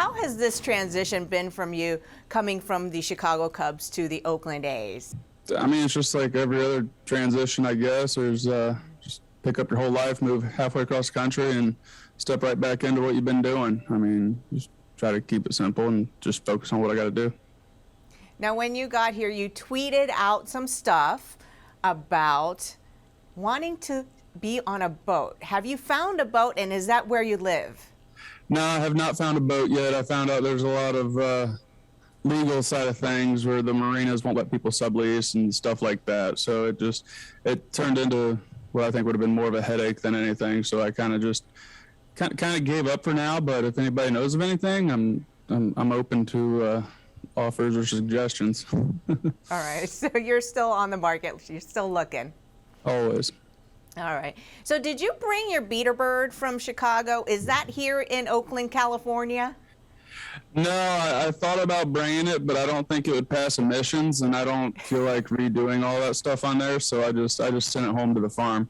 how has this transition been from you coming from the Chicago Cubs to the Oakland A's? I mean, it's just like every other transition, I guess. There's just pick up your whole life, move halfway across the country, and step right back into what you've been doing. I mean, just try to keep it simple and just focus on what I got to do. Now, when you got here, you tweeted out some stuff about wanting to be on a boat. Have you found a boat, and is that where you live? No, I have not found a boat yet. I found out there's a lot of legal side of things where the marinas won't let people sublease and stuff like that. So it turned into what I think would have been more of a headache than anything. So I kind of gave up for now. But if anybody knows of anything, I'm open to offers or suggestions. All right, so you're still on the market. You're still looking. Always. All right. So did you bring your beater bird from Chicago? Is that here in Oakland, California? No, I thought about bringing it, but I don't think it would pass emissions, and I don't feel like redoing all that stuff on there, so I just sent it home to the farm.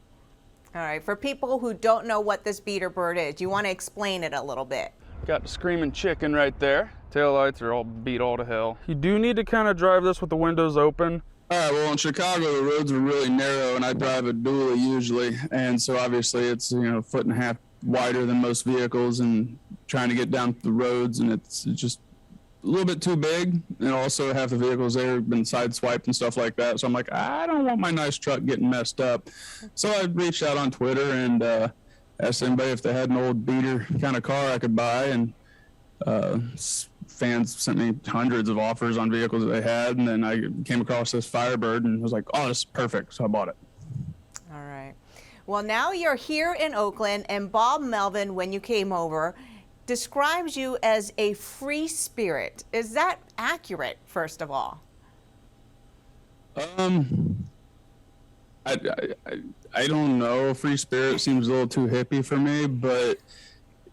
All right. For people who don't know what this beater bird is, you want to explain it a little bit? Got the screaming chicken right there. Taillights are all beat all to hell. You do need to kind of drive this with the windows open. All right, well, in Chicago, the roads are really narrow, and I drive a dually usually, and so obviously it's, a foot and a half wider than most vehicles, and trying to get down the roads, and it's just a little bit too big, and also half the vehicles there have been sideswiped and stuff like that, so I'm like, I don't want my nice truck getting messed up. So I reached out on Twitter and asked anybody if they had an old beater kind of car I could buy, and fans sent me hundreds of offers on vehicles that they had, and then I came across this Firebird and was like, oh, this is perfect, so I bought it. All right. Well, now you're here in Oakland, and Bob Melvin, when you came over, describes you as a free spirit. Is that accurate, first of all? I don't know. Free spirit seems a little too hippie for me, but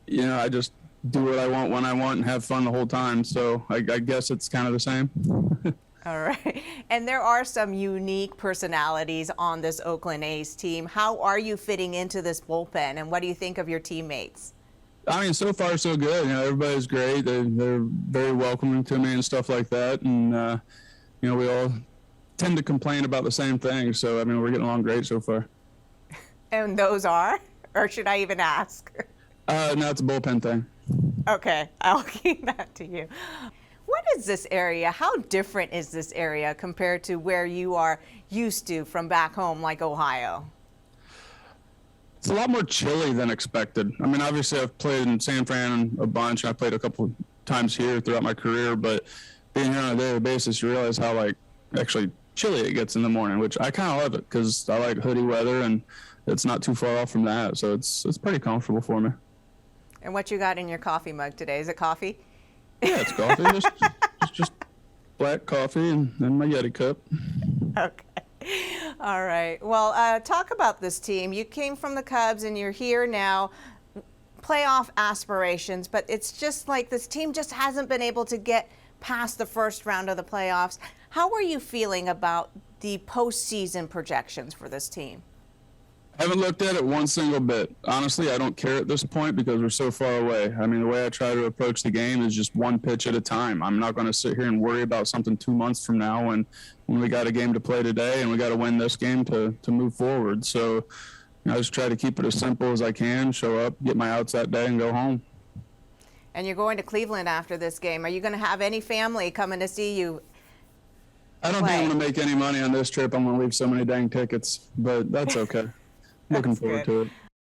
I just do what I want when I want and have fun the whole time. So I guess it's kind of the same. All right. And there are some unique personalities on this Oakland A's team. How are you fitting into this bullpen, and what do you think of your teammates? I mean, so far so good. Everybody's great. They're very welcoming to me and stuff like that. And we all tend to complain about the same thing. So I mean, we're getting along great so far. And those are, or should I even ask? No, it's a bullpen thing. Okay, I'll keep that to you. What is this area? How different is this area compared to where you are used to from back home, like Ohio? It's a lot more chilly than expected. I mean, obviously I've played in San Fran a bunch. I played a couple of times here throughout my career, but being here on a daily basis, you realize how actually chilly it gets in the morning, which I kind of love it because I like hoodie weather and it's not too far off from that. So it's pretty comfortable for me. And what you got in your coffee mug today? Is it coffee? Yeah, it's coffee. just black coffee and then my Yeti cup. Okay. All right. Well, talk about this team. You came from the Cubs and you're here now. Playoff aspirations, but it's just like this team just hasn't been able to get past the first round of the playoffs. How are you feeling about the postseason projections for this team? I haven't looked at it one single bit. Honestly, I don't care at this point because we're so far away. I mean, the way I try to approach the game is just one pitch at a time. I'm not going to sit here and worry about something 2 months from now when we got a game to play today and we got to win this game to move forward. So I just try to keep it as simple as I can, show up, get my outs that day, and go home. And you're going to Cleveland after this game. Are you going to have any family coming to see you? I don't think I'm going to make any money on this trip. I'm going to leave so many dang tickets, but that's okay. Looking forward to it.